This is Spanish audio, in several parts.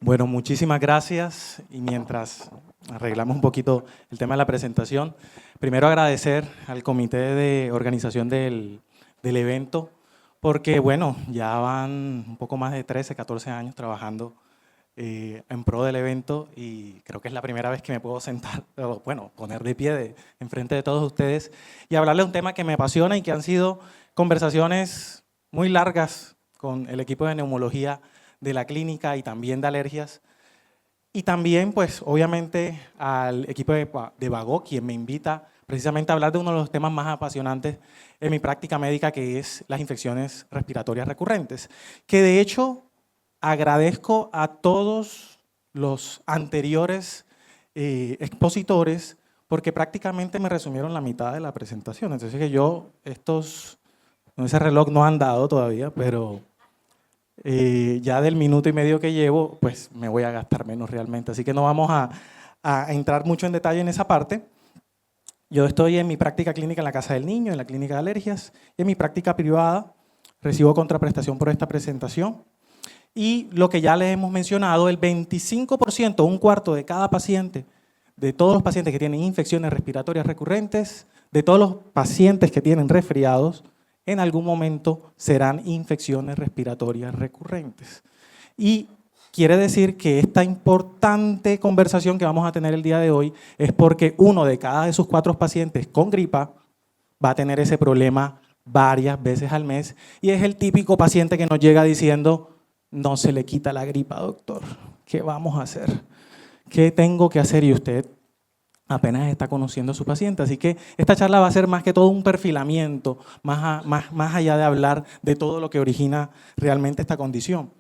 Bueno, muchísimas gracias y mientras arreglamos un poquito el tema de la presentación, primero agradecer al comité de organización del evento porque, bueno, ya van un poco más de 13, 14 años trabajando en pro del evento y creo que es la primera vez que me puedo sentar, o, bueno, poner de pie enfrente de todos ustedes y hablarles de un tema que me apasiona y que han sido conversaciones muy largas con el equipo de neumología de la clínica y también de alergias. Y también, pues, obviamente, al equipo de Vago, quien me invita precisamente a hablar de uno de los temas más apasionantes en mi práctica médica, que es las infecciones respiratorias recurrentes. Que de hecho, agradezco a todos los anteriores expositores, porque prácticamente me resumieron la mitad de la presentación. Entonces, que yo, ese reloj no han dado todavía, pero ya del minuto y medio que llevo, pues me voy a gastar menos realmente. Así que no vamos a entrar mucho en detalle en esa parte. Yo estoy en mi práctica clínica en la Casa del Niño, en la clínica de alergias, y en mi práctica privada recibo contraprestación por esta presentación. Y lo que ya les hemos mencionado, el 25%, un cuarto de cada paciente, de todos los pacientes que tienen infecciones respiratorias recurrentes, de todos los pacientes que tienen resfriados, en algún momento serán infecciones respiratorias recurrentes. Y quiere decir que esta importante conversación que vamos a tener el día de hoy es porque uno de cada sus 4 pacientes con gripa va a tener ese problema varias veces al mes y es el típico paciente que nos llega diciendo, no se le quita la gripa, doctor, ¿qué vamos a hacer? ¿Qué tengo que hacer? Y usted apenas está conociendo a su paciente. Así que esta charla va a ser más que todo un perfilamiento, más allá de hablar de todo lo que origina realmente esta condición.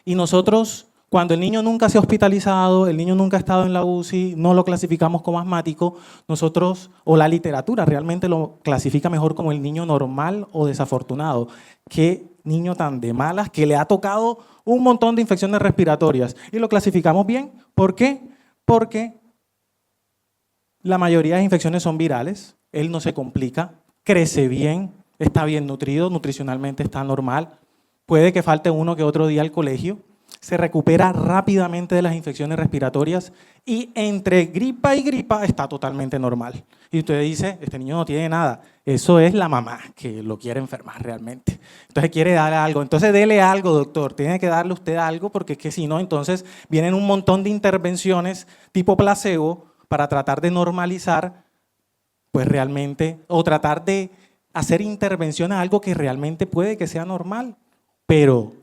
Y nosotros, cuando el niño nunca se ha hospitalizado, el niño nunca ha estado en la UCI, no lo clasificamos como asmático, nosotros, o la literatura realmente lo clasifica mejor como el niño normal o desafortunado. Qué niño tan de malas que le ha tocado un montón de infecciones respiratorias. Y lo clasificamos bien. ¿Por qué? Porque la mayoría de las infecciones son virales, él no se complica, crece bien, está bien nutrido, nutricionalmente está normal, puede que falte uno que otro día al colegio, se recupera rápidamente de las infecciones respiratorias y entre gripa y gripa está totalmente normal. Y usted dice, este niño no tiene nada, eso es la mamá que lo quiere enfermar realmente. Entonces quiere darle algo, entonces dele algo, doctor, tiene que darle usted algo porque es que si no, entonces vienen un montón de intervenciones tipo placebo para tratar de normalizar, pues realmente, o tratar de hacer intervención a algo que realmente puede que sea normal. Pero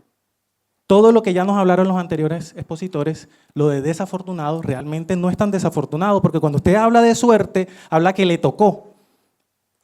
todo lo que ya nos hablaron los anteriores expositores, lo de desafortunado, realmente no es tan desafortunado, porque cuando usted habla de suerte, habla que le tocó.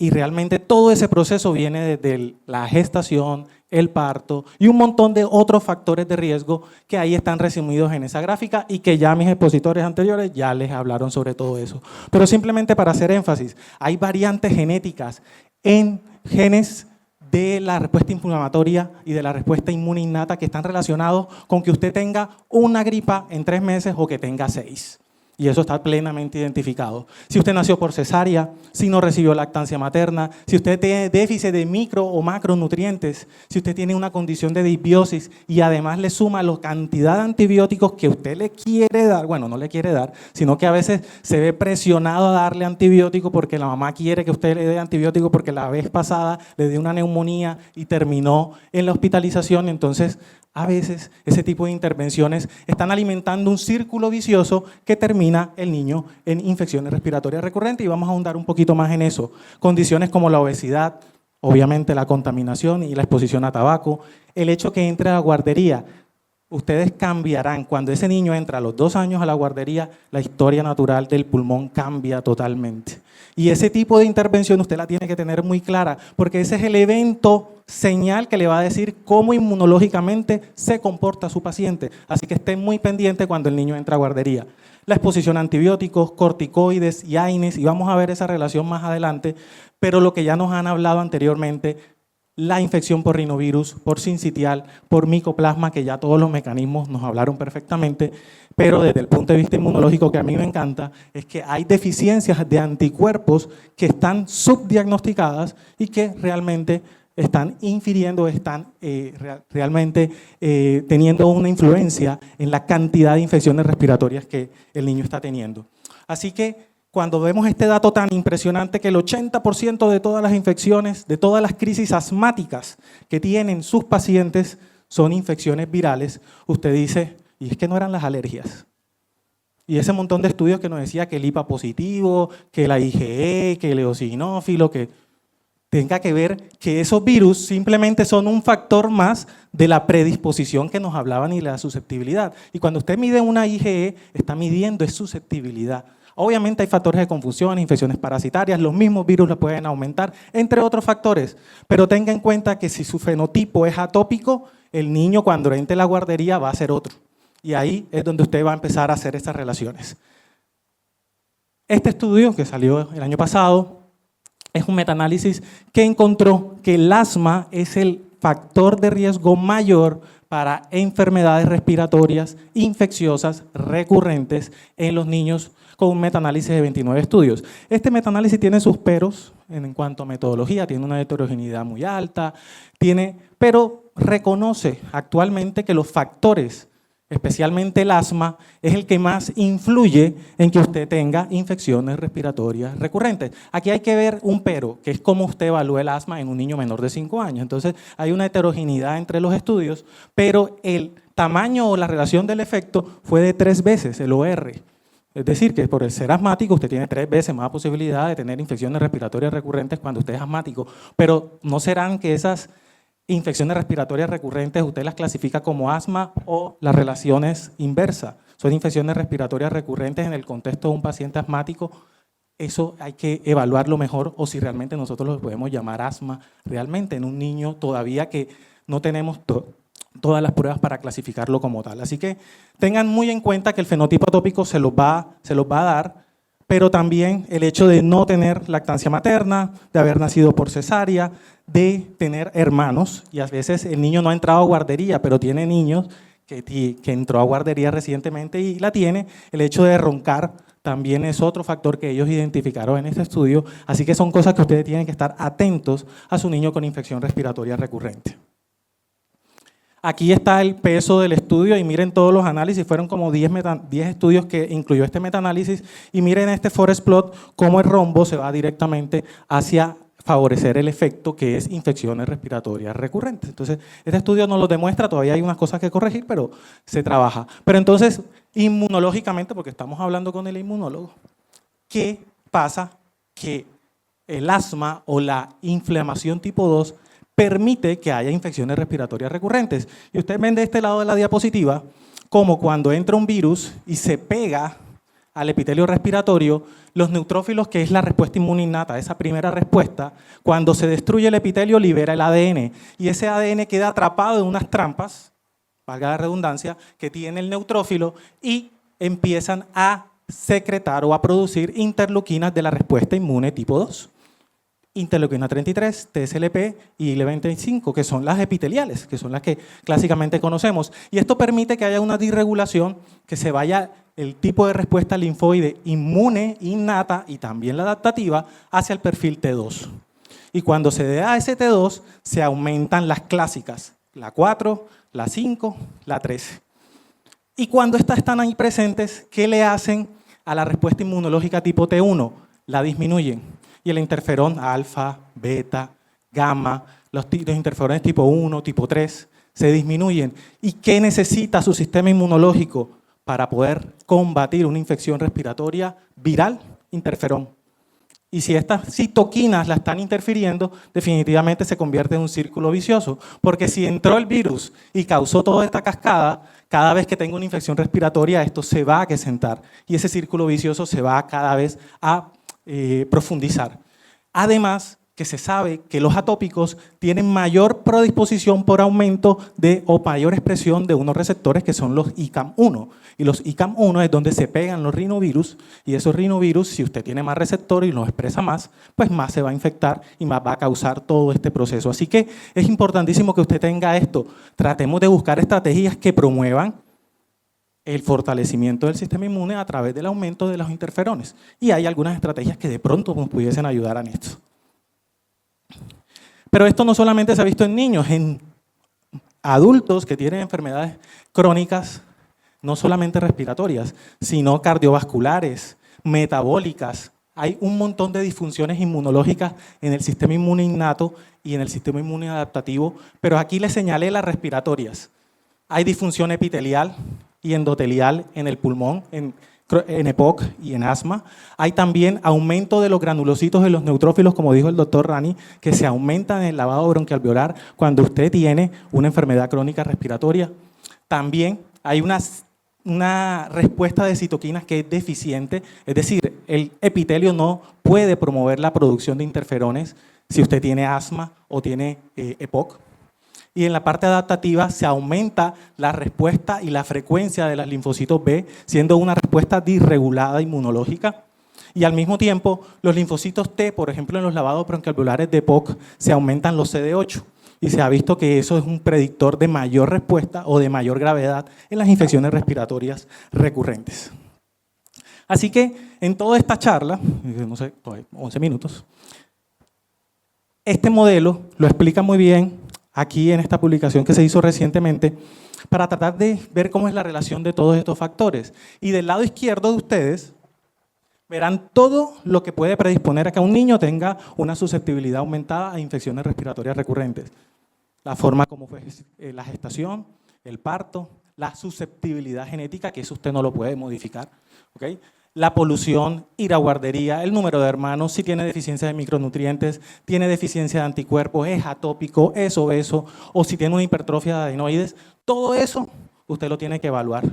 Y realmente todo ese proceso viene desde la gestación, el parto y un montón de otros factores de riesgo que ahí están resumidos en esa gráfica y que ya mis expositores anteriores ya les hablaron sobre todo eso. Pero simplemente para hacer énfasis, hay variantes genéticas en genes de la respuesta inflamatoria y de la respuesta inmune innata que están relacionados con que usted tenga una gripa en 3 meses o que tenga 6. Y eso está plenamente identificado. Si usted nació por cesárea, si no recibió lactancia materna, si usted tiene déficit de micro o macronutrientes, si usted tiene una condición de disbiosis y además le suma la cantidad de antibióticos que usted le quiere dar, bueno, no le quiere dar, sino que a veces se ve presionado a darle antibiótico porque la mamá quiere que usted le dé antibiótico porque la vez pasada le dio una neumonía y terminó en la hospitalización, entonces a veces ese tipo de intervenciones están alimentando un círculo vicioso que termina el niño en infecciones respiratorias recurrentes y vamos a ahondar un poquito más en eso. Condiciones como la obesidad, obviamente la contaminación y la exposición a tabaco, el hecho que entre a la guardería. Ustedes cambiarán, cuando ese niño entra a los 2 años a la guardería, la historia natural del pulmón cambia totalmente. Y ese tipo de intervención usted la tiene que tener muy clara, porque ese es el evento señal que le va a decir cómo inmunológicamente se comporta su paciente. Así que esté muy pendiente cuando el niño entra a guardería. La exposición a antibióticos, corticoides y AINES, y vamos a ver esa relación más adelante, pero lo que ya nos han hablado anteriormente, la infección por rinovirus, por sincitial, por micoplasma, que ya todos los mecanismos nos hablaron perfectamente, pero desde el punto de vista inmunológico que a mí me encanta, es que hay deficiencias de anticuerpos que están subdiagnosticadas y que realmente están infiriendo, están realmente teniendo una influencia en la cantidad de infecciones respiratorias que el niño está teniendo. Así que cuando vemos este dato tan impresionante que el 80% de todas las infecciones, de todas las crisis asmáticas que tienen sus pacientes son infecciones virales, usted dice, y es que no eran las alergias. Y ese montón de estudios que nos decía que el IPA positivo, que la IgE, que el eosinófilo, que tenga que ver que esos virus simplemente son un factor más de la predisposición que nos hablaban y la susceptibilidad. Y cuando usted mide una IgE, está midiendo es susceptibilidad. Obviamente hay factores de confusión, infecciones parasitarias, los mismos virus lo pueden aumentar, entre otros factores. Pero tenga en cuenta que si su fenotipo es atópico, el niño cuando entre a la guardería va a ser otro. Y ahí es donde usted va a empezar a hacer estas relaciones. Este estudio, que salió el año pasado, es un metaanálisis que encontró que el asma es el factor de riesgo mayor para enfermedades respiratorias infecciosas recurrentes en los niños, con un metaanálisis de 29 estudios. Este metaanálisis tiene sus peros en cuanto a metodología, tiene una heterogeneidad muy alta, pero reconoce actualmente que los factores, especialmente el asma, es el que más influye en que usted tenga infecciones respiratorias recurrentes. Aquí hay que ver un pero, que es cómo usted evalúa el asma en un niño menor de 5 años. Entonces, hay una heterogeneidad entre los estudios, pero el tamaño o la relación del efecto fue de 3 veces el OR. Es decir, que por el ser asmático usted tiene 3 veces más posibilidad de tener infecciones respiratorias recurrentes cuando usted es asmático, pero ¿no serán que esas infecciones respiratorias recurrentes usted las clasifica como asma o la relación es inversa? Son infecciones respiratorias recurrentes en el contexto de un paciente asmático. Eso hay que evaluarlo mejor, o si realmente nosotros lo podemos llamar asma realmente en un niño todavía que no tenemos todas las pruebas para clasificarlo como tal. Así que tengan muy en cuenta que el fenotipo atópico se los va a dar, pero también el hecho de no tener lactancia materna, de haber nacido por cesárea, de tener hermanos, y a veces el niño no ha entrado a guardería, pero tiene niños que entró a guardería recientemente y la tiene. El hecho de roncar también es otro factor que ellos identificaron en este estudio, así que son cosas que ustedes tienen que estar atentos a su niño con infección respiratoria recurrente. Aquí está el peso del estudio y miren todos los análisis, fueron como 10 estudios que incluyó este metaanálisis, y miren este forest plot, cómo el rombo se va directamente hacia favorecer el efecto que es infecciones respiratorias recurrentes. Entonces, este estudio nos lo demuestra, todavía hay unas cosas que corregir, pero se trabaja. Pero entonces, inmunológicamente, porque estamos hablando con el inmunólogo, ¿qué pasa? Que el asma o la inflamación tipo 2 permite que haya infecciones respiratorias recurrentes. Y ustedes ven de este lado de la diapositiva como cuando entra un virus y se pega al epitelio respiratorio, los neutrófilos, que es la respuesta inmune innata, esa primera respuesta, cuando se destruye el epitelio libera el ADN, y ese ADN queda atrapado en unas trampas, valga la redundancia, que tiene el neutrófilo, y empiezan a secretar o a producir interleuquinas de la respuesta inmune tipo 2. Interleuquina 33, TSLP y IL-25, que son las epiteliales, que son las que clásicamente conocemos. Y esto permite que haya una disregulación, que se vaya el tipo de respuesta linfoide inmune, innata y también la adaptativa hacia el perfil T2. Y cuando se da ese T2, se aumentan las clásicas, la 4, la 5, la 13. Y cuando estas están ahí presentes, ¿qué le hacen a la respuesta inmunológica tipo T1? La disminuyen. Y el interferón alfa, beta, gamma, los interferones tipo 1, tipo 3, se disminuyen. ¿Y qué necesita su sistema inmunológico para poder combatir una infección respiratoria viral? Interferón. Y si estas citoquinas la están interfiriendo, definitivamente se convierte en un círculo vicioso. Porque si entró el virus y causó toda esta cascada, cada vez que tengo una infección respiratoria, esto se va a acrecentar. Y ese círculo vicioso se va cada vez a profundizar. Además, que se sabe que los atópicos tienen mayor predisposición por aumento o mayor expresión de unos receptores que son los ICAM1. Y los ICAM1 es donde se pegan los rinovirus, y esos rinovirus, si usted tiene más receptores y los expresa más, pues más se va a infectar y más va a causar todo este proceso. Así que es importantísimo que usted tenga esto. Tratemos de buscar estrategias que promuevan el fortalecimiento del sistema inmune a través del aumento de los interferones. Y hay algunas estrategias que de pronto nos pudiesen ayudar en esto. Pero esto no solamente se ha visto en niños, en adultos que tienen enfermedades crónicas, no solamente respiratorias, sino cardiovasculares, metabólicas. Hay un montón de disfunciones inmunológicas en el sistema inmune innato y en el sistema inmune adaptativo, pero aquí les señalé las respiratorias. Hay disfunción epitelial y endotelial en el pulmón, en EPOC y en asma. Hay también aumento de los granulocitos de los neutrófilos, como dijo el doctor Rani, que se aumentan en el lavado bronquialveolar cuando usted tiene una enfermedad crónica respiratoria. También hay una respuesta de citoquinas que es deficiente, es decir, el epitelio no puede promover la producción de interferones si usted tiene asma o tiene EPOC. Y en la parte adaptativa se aumenta la respuesta y la frecuencia de los linfocitos B, siendo una respuesta disregulada inmunológica. Y al mismo tiempo, los linfocitos T, por ejemplo, en los lavados bronquialveolares de EPOC, se aumentan los CD8. Y se ha visto que eso es un predictor de mayor respuesta o de mayor gravedad en las infecciones respiratorias recurrentes. Así que en toda esta charla, no sé, 11 minutos, este modelo lo explica muy bien aquí en esta publicación que se hizo recientemente para tratar de ver cómo es la relación de todos estos factores. Y del lado izquierdo de ustedes verán todo lo que puede predisponer a que un niño tenga una susceptibilidad aumentada a infecciones respiratorias recurrentes. La forma como fue la gestación, el parto, la susceptibilidad genética, que eso usted no lo puede modificar, ¿okay? La polución, ir a guardería, el número de hermanos, si tiene deficiencia de micronutrientes, tiene deficiencia de anticuerpos, es atópico, es obeso, o si tiene una hipertrofia de adenoides, todo eso usted lo tiene que evaluar.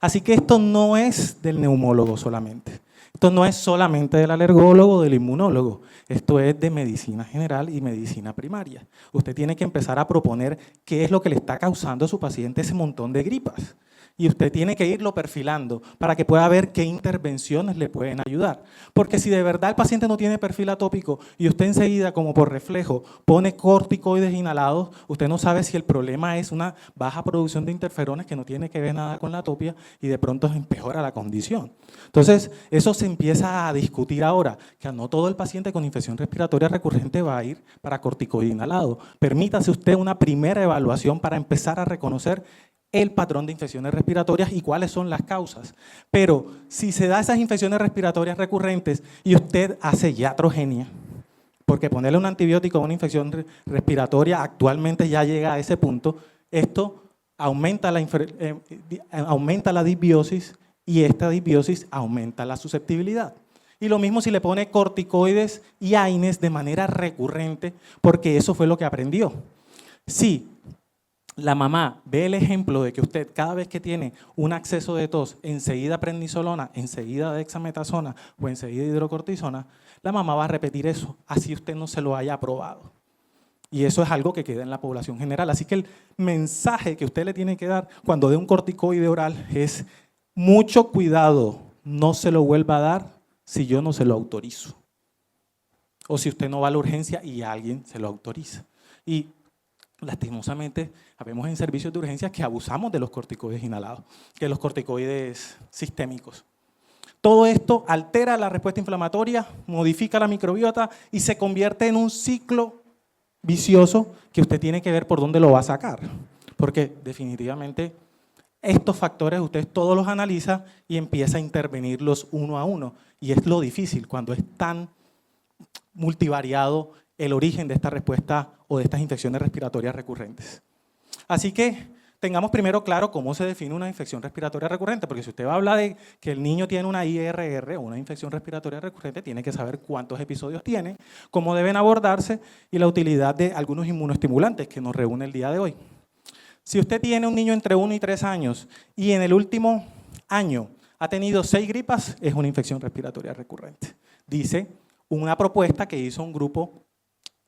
Así que esto no es del neumólogo solamente. Esto no es solamente del alergólogo o del inmunólogo, esto es de medicina general y medicina primaria. Usted tiene que empezar a proponer qué es lo que le está causando a su paciente ese montón de gripas. Y usted tiene que irlo perfilando para que pueda ver qué intervenciones le pueden ayudar. Porque si de verdad el paciente no tiene perfil atópico y usted enseguida, como por reflejo, pone corticoides inhalados, usted no sabe si el problema es una baja producción de interferones que no tiene que ver nada con la atopia y de pronto empeora la condición. Entonces, eso se empieza a discutir ahora, que no todo el paciente con infección respiratoria recurrente va a ir para corticoide inhalado. Permítase usted una primera evaluación para empezar a reconocer el patrón de infecciones respiratorias y cuáles son las causas. Pero si se da esas infecciones respiratorias recurrentes y usted hace iatrogenia, porque ponerle un antibiótico a una infección respiratoria actualmente ya llega a ese punto, esto aumenta la disbiosis y esta disbiosis aumenta la susceptibilidad. Y lo mismo si le pone corticoides y AINES de manera recurrente, porque eso fue lo que aprendió. Sí. La mamá ve el ejemplo de que usted cada vez que tiene un acceso de tos, enseguida prednisolona, enseguida dexametasona o enseguida hidrocortisona, la mamá va a repetir eso, así usted no se lo haya probado. Y eso es algo que queda en la población general. Así que el mensaje que usted le tiene que dar cuando dé un corticoide oral es mucho cuidado, no se lo vuelva a dar si yo no se lo autorizo. O si usted no va a la urgencia y alguien se lo autoriza. Y lastimosamente, habemos en servicios de urgencias que abusamos de los corticoides inhalados, que los corticoides sistémicos. Todo esto altera la respuesta inflamatoria, modifica la microbiota y se convierte en un ciclo vicioso que usted tiene que ver por dónde lo va a sacar. Porque definitivamente estos factores usted todos los analiza y empieza a intervenirlos uno a uno. Y es lo difícil cuando es tan multivariado el origen de esta respuesta o de estas infecciones respiratorias recurrentes. Así que tengamos primero claro cómo se define una infección respiratoria recurrente, porque si usted va a hablar de que el niño tiene una IRR o una infección respiratoria recurrente, tiene que saber cuántos episodios tiene, cómo deben abordarse y la utilidad de algunos inmunoestimulantes que nos reúne el día de hoy. Si usted tiene un niño entre 1 y 3 años y en el último año ha tenido 6 gripas, es una infección respiratoria recurrente. Dice una propuesta que hizo un grupo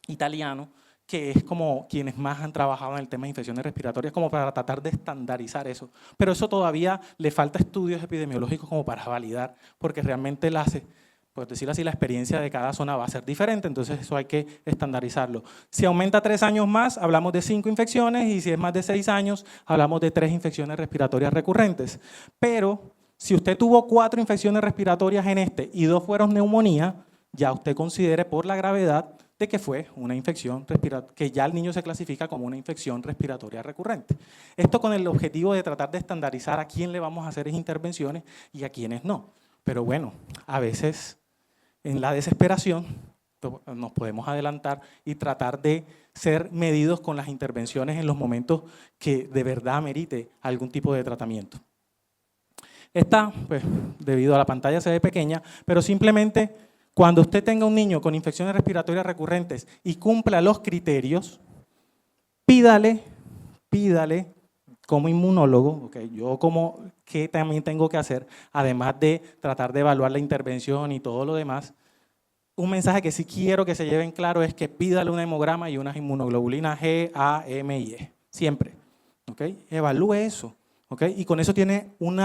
italiano, que es como quienes más han trabajado en el tema de infecciones respiratorias, como para tratar de estandarizar eso. Pero eso todavía le falta estudios epidemiológicos como para validar, porque realmente por decirlo así, la experiencia de cada zona va a ser diferente, entonces eso hay que estandarizarlo. Si aumenta 3 años más, hablamos de 5 infecciones, y si es más de 6 años, hablamos de 3 infecciones respiratorias recurrentes. Pero si usted tuvo 4 infecciones respiratorias en y 2 fueron neumonía, ya usted considere por la gravedad de que fue una infección respiratoria, que ya el niño se clasifica como una infección respiratoria recurrente. Esto con el objetivo de tratar de estandarizar a quién le vamos a hacer esas intervenciones y a quiénes no. Pero bueno, a veces en la desesperación nos podemos adelantar y tratar de ser medidos con las intervenciones en los momentos que de verdad merite algún tipo de tratamiento. Esta, pues, debido a la pantalla se ve pequeña, pero simplemente cuando usted tenga un niño con infecciones respiratorias recurrentes y cumpla los criterios, pídale como inmunólogo, okay, yo como qué también tengo que hacer, además de tratar de evaluar la intervención y todo lo demás, un mensaje que sí quiero que se lleven claro es que pídale un hemograma y unas inmunoglobulinas G, A, M y E, siempre. ¿Okay? Evalúe eso, ¿okay? Y con eso tiene un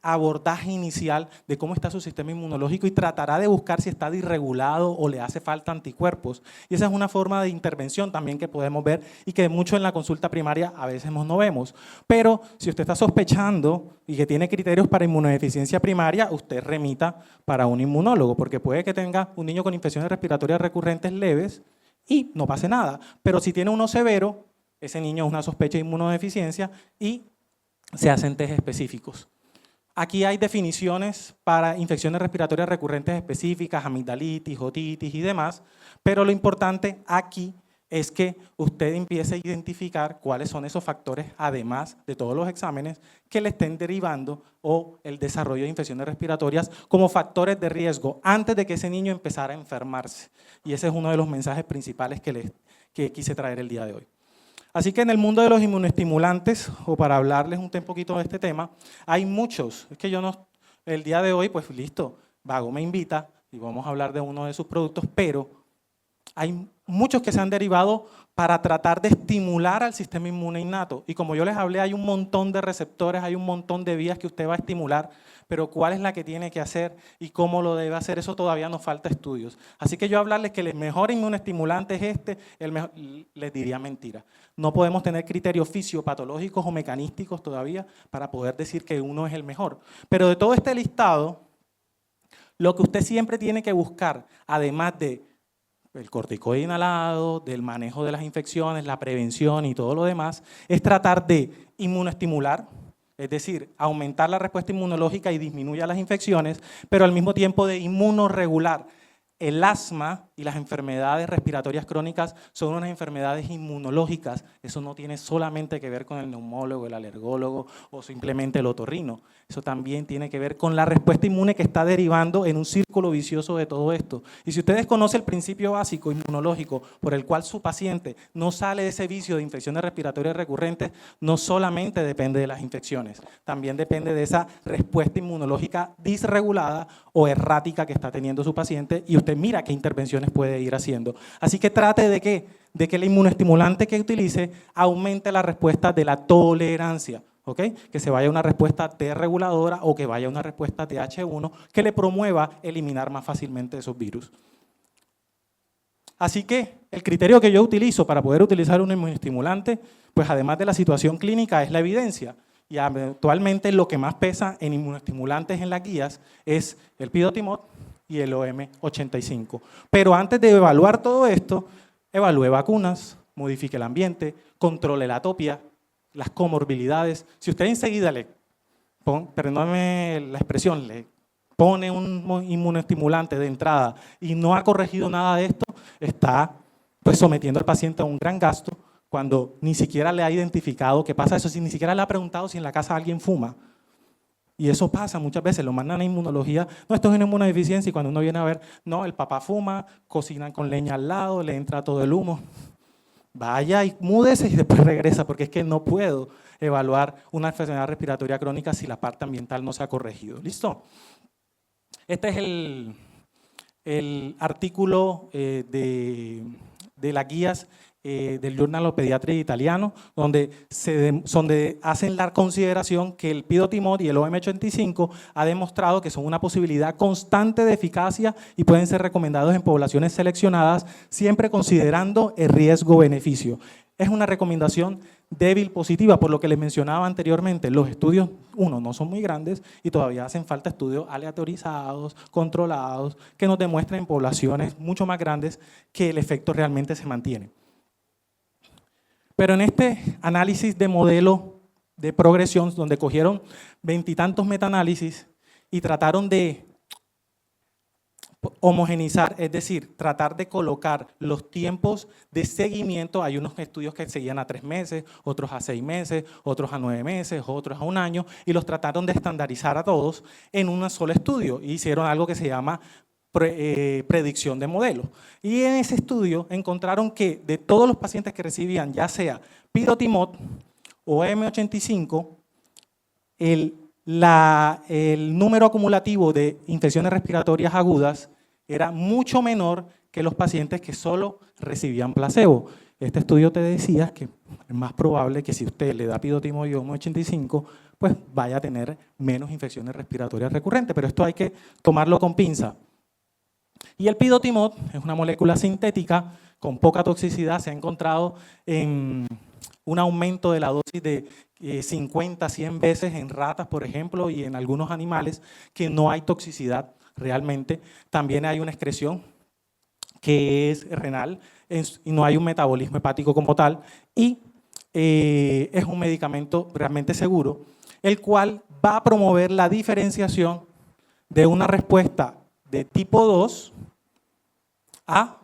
abordaje inicial de cómo está su sistema inmunológico y tratará de buscar si está disregulado o le hace falta anticuerpos. Y esa es una forma de intervención también que podemos ver y que mucho en la consulta primaria a veces no vemos. Pero si usted está sospechando y que tiene criterios para inmunodeficiencia primaria, usted remita para un inmunólogo, porque puede que tenga un niño con infecciones respiratorias recurrentes leves y no pase nada. Pero si tiene uno severo, ese niño es una sospecha de inmunodeficiencia y se hacen test específicos. Aquí hay definiciones para infecciones respiratorias recurrentes específicas, amigdalitis, otitis y demás, pero lo importante aquí es que usted empiece a identificar cuáles son esos factores, además de todos los exámenes, que le estén derivando o el desarrollo de infecciones respiratorias como factores de riesgo antes de que ese niño empezara a enfermarse. Y ese es uno de los mensajes principales que quise traer el día de hoy. Así que en el mundo de los inmunoestimulantes, o para hablarles un poquito de este tema, hay muchos. Es que yo no, el día de hoy, pues listo, Vago me invita y vamos a hablar de uno de sus productos, pero hay muchos que se han derivado para tratar de estimular al sistema inmune innato. Y como yo les hablé, hay un montón de receptores, hay un montón de vías que usted va a estimular, pero cuál es la que tiene que hacer y cómo lo debe hacer, eso todavía nos falta estudios. Así que yo hablarles que el mejor inmunoestimulante es este, les diría mentira. No podemos tener criterios fisiopatológicos o mecanísticos todavía para poder decir que uno es el mejor. Pero de todo este listado, lo que usted siempre tiene que buscar, además de el corticoide inhalado, del manejo de las infecciones, la prevención y todo lo demás, es tratar de inmunoestimular, es decir, aumentar la respuesta inmunológica y disminuir las infecciones, pero al mismo tiempo de inmunorregular. El asma y las enfermedades respiratorias crónicas son unas enfermedades inmunológicas. Eso no tiene solamente que ver con el neumólogo, el alergólogo o simplemente el otorrino. Eso también tiene que ver con la respuesta inmune que está derivando en un círculo vicioso de todo esto. Y si ustedes conocen el principio básico inmunológico por el cual su paciente no sale de ese vicio de infecciones respiratorias recurrentes, no solamente depende de las infecciones, también depende de esa respuesta inmunológica disregulada o errática que está teniendo su paciente y usted mira qué intervenciones puede ir haciendo. Así que trate de que el inmunoestimulante que utilice aumente la respuesta de la tolerancia. ¿Okay? Que se vaya a una respuesta T reguladora o que vaya a una respuesta TH1 que le promueva eliminar más fácilmente esos virus. Así que el criterio que yo utilizo para poder utilizar un inmunoestimulante, pues además de la situación clínica, es la evidencia. Y actualmente lo que más pesa en inmunoestimulantes en las guías es el pidotimod y el OM85. Pero antes de evaluar todo esto, evalúe vacunas, modifique el ambiente, controle la atopia, las comorbilidades. Si usted enseguida perdóname la expresión, le pone un inmunoestimulante de entrada y no ha corregido nada de esto, está pues sometiendo al paciente a un gran gasto cuando ni siquiera le ha identificado qué pasa eso, si ni siquiera le ha preguntado si en la casa alguien fuma. Y eso pasa muchas veces, lo mandan a inmunología, no, esto es una inmunodeficiencia y cuando uno viene a ver, no, el papá fuma, cocinan con leña al lado, le entra todo el humo. Vaya y múdese y después regresa, porque es que no puedo evaluar una enfermedad respiratoria crónica si la parte ambiental no se ha corregido. ¿Listo? Este es el artículo de las guías del Journal of Pediatry italiano, donde hacen la consideración que el pidotimod y el OM85 ha demostrado que son una posibilidad constante de eficacia y pueden ser recomendados en poblaciones seleccionadas, siempre considerando el riesgo-beneficio. es una recomendación débil positiva, por lo que les mencionaba anteriormente, los estudios, uno, no son muy grandes y todavía hacen falta estudios aleatorizados, controlados, que nos demuestren en poblaciones mucho más grandes que el efecto realmente se mantiene. Pero en este análisis de modelo de progresión, donde cogieron 20 y tantos metaanálisis y trataron de homogenizar, es decir, tratar de colocar los tiempos de seguimiento. Hay unos estudios que seguían a 3 meses, otros a 6 meses, otros a 9 meses, otros a 1 año, y los trataron de estandarizar a todos en un solo estudio. Y hicieron algo que se llama predicción de modelo. Y en ese estudio encontraron que de todos los pacientes que recibían, ya sea pirotimod o M85, el número acumulativo de infecciones respiratorias agudas era mucho menor que los pacientes que solo recibían placebo. Este estudio te decía que es más probable que si usted le da pirotimod y M85, pues vaya a tener menos infecciones respiratorias recurrentes, pero esto hay que tomarlo con pinza. Y el pirotimod es una molécula sintética con poca toxicidad. Se ha encontrado en un aumento de la dosis de 50, 100 veces en ratas, por ejemplo, y en algunos animales que no hay toxicidad realmente. También hay una excreción que es renal y no hay un metabolismo hepático como tal. Y es un medicamento realmente seguro, el cual va a promover la diferenciación de una respuesta de tipo 2 a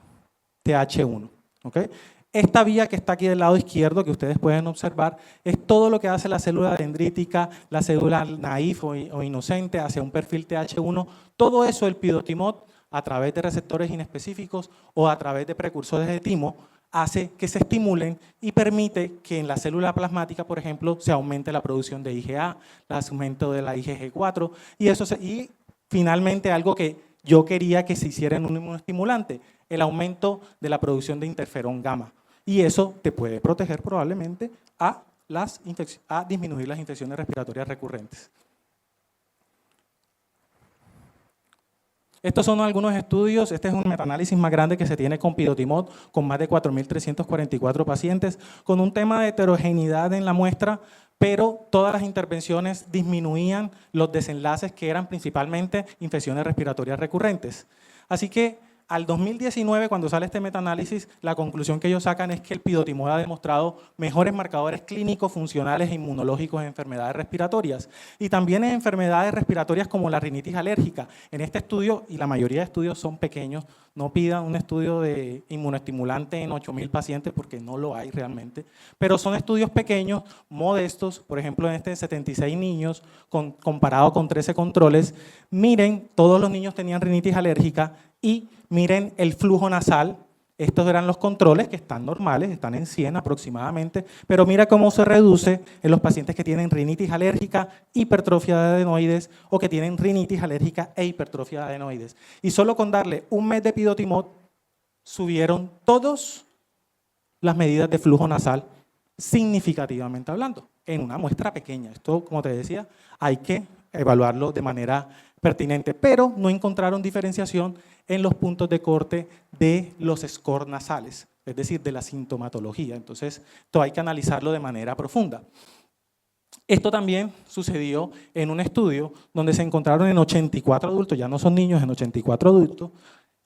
TH1. ¿Okay? Esta vía que está aquí del lado izquierdo, que ustedes pueden observar, es todo lo que hace la célula dendrítica, la célula naif o inocente hacia un perfil TH1. Todo eso el pirotimod, a través de receptores inespecíficos o a través de precursores de timo, hace que se estimulen y permite que en la célula plasmática, por ejemplo, se aumente la producción de IgA, el aumento de la IgG4, y finalmente algo que yo quería que se hiciera en un inmunoestimulante, el aumento de la producción de interferón gamma. Y eso te puede proteger probablemente a disminuir las infecciones respiratorias recurrentes. Estos son algunos estudios. Este es un metaanálisis más grande que se tiene con pirotimod, con más de 4.344 pacientes, con un tema de heterogeneidad en la muestra, pero todas las intervenciones disminuían los desenlaces que eran principalmente infecciones respiratorias recurrentes. Así que al 2019, cuando sale este metaanálisis, la conclusión que ellos sacan es que el pirotimod ha demostrado mejores marcadores clínicos, funcionales e inmunológicos en enfermedades respiratorias y también en enfermedades respiratorias como la rinitis alérgica. En este estudio, y la mayoría de estudios son pequeños, no pidan un estudio de inmunoestimulante en 8.000 pacientes porque no lo hay realmente, pero son estudios pequeños, modestos. Por ejemplo, en este de 76 niños, comparado con 13 controles, miren, todos los niños tenían rinitis alérgica y miren el flujo nasal. Estos eran los controles que están normales, están en 100 aproximadamente, pero mira cómo se reduce en los pacientes que tienen rinitis alérgica, hipertrofia de adenoides o que tienen rinitis alérgica e hipertrofia de adenoides. Y solo con darle un mes de pirotimod subieron todas las medidas de flujo nasal significativamente hablando, en una muestra pequeña. Esto, como te decía, hay que evaluarlo de manera pertinente, pero no encontraron diferenciación en los puntos de corte de los scores nasales, es decir, de la sintomatología. Entonces, esto hay que analizarlo de manera profunda. Esto también sucedió en un estudio donde se encontraron en 84 adultos, ya no son niños, en 84 adultos,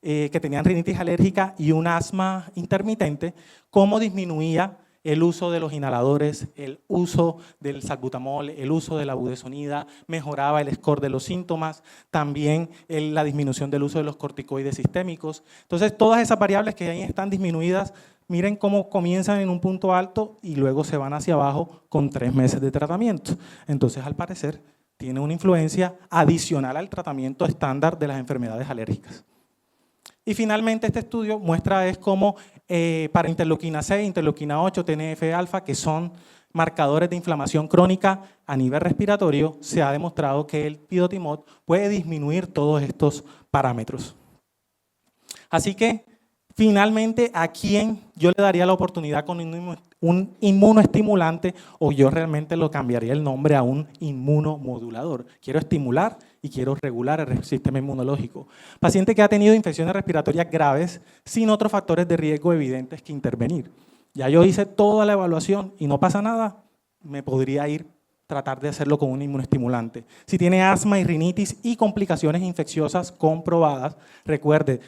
que tenían rinitis alérgica y un asma intermitente, cómo disminuía el uso de los inhaladores, el uso del salbutamol, el uso de la budesonida, mejoraba el score de los síntomas, también la disminución del uso de los corticoides sistémicos. Entonces, todas esas variables que ahí están disminuidas, miren cómo comienzan en un punto alto y luego se van hacia abajo con 3 meses de tratamiento. Entonces, al parecer, tiene una influencia adicional al tratamiento estándar de las enfermedades alérgicas. Y finalmente este estudio muestra es cómo para interleuquina 6, interleuquina 8, TNF-alfa, que son marcadores de inflamación crónica a nivel respiratorio, se ha demostrado que el pirotimod puede disminuir todos estos parámetros. Así que finalmente, ¿a quién yo le daría la oportunidad con un inmunoestimulante o yo realmente lo cambiaría el nombre a un inmunomodulador? Quiero estimular y quiero regular el sistema inmunológico. Paciente que ha tenido infecciones respiratorias graves sin otros factores de riesgo evidentes que intervenir. ya yo hice toda la evaluación y no pasa nada, me podría ir tratar de hacerlo con un inmunoestimulante. Si tiene asma y rinitis y complicaciones infecciosas comprobadas, recuerde,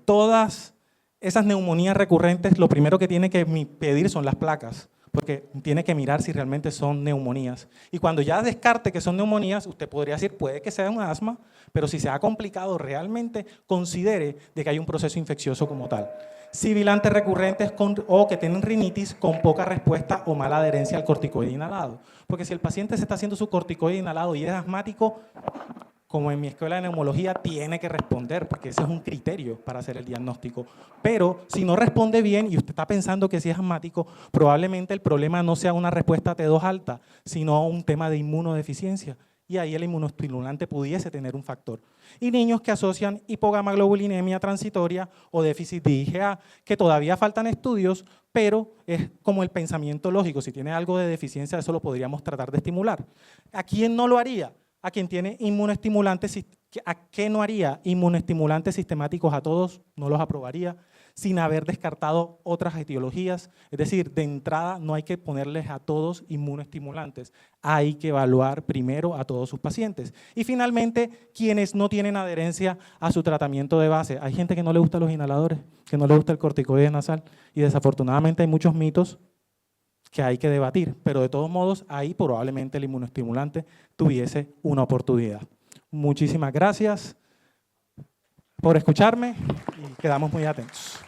todas esas neumonías recurrentes, lo primero que tiene que pedir son las placas, porque tiene que mirar si realmente son neumonías. Y cuando ya descarte que son neumonías, usted podría decir, puede que sea un asma, pero si se ha complicado realmente, considere de que hay un proceso infeccioso como tal. Sibilantes recurrentes o que tienen rinitis con poca respuesta o mala adherencia al corticoide inhalado. Porque si el paciente se está haciendo su corticoide inhalado y es asmático, como en mi escuela de neumología, tiene que responder, porque ese es un criterio para hacer el diagnóstico. Pero si no responde bien y usted está pensando que sí es asmático, probablemente el problema no sea una respuesta T2 alta, sino un tema de inmunodeficiencia. Y ahí el inmunoestimulante pudiese tener un factor. Y niños que asocian hipogamaglobulinemia transitoria o déficit de IgA, que todavía faltan estudios, pero es como el pensamiento lógico. Si tiene algo de deficiencia, eso lo podríamos tratar de estimular. ¿A quién no lo haría? A quien tiene inmunoestimulantes. ¿A qué no haría? Inmunoestimulantes sistemáticos a todos, no los aprobaría, sin haber descartado otras etiologías. Es decir, de entrada no hay que ponerles a todos inmunoestimulantes, hay que evaluar primero a todos sus pacientes. Y finalmente, quienes no tienen adherencia a su tratamiento de base. Hay gente que no le gusta los inhaladores, que no le gusta el corticoide nasal, y desafortunadamente hay muchos mitos que hay que debatir, pero de todos modos ahí probablemente el inmunoestimulante tuviese una oportunidad. Muchísimas gracias por escucharme y quedamos muy atentos.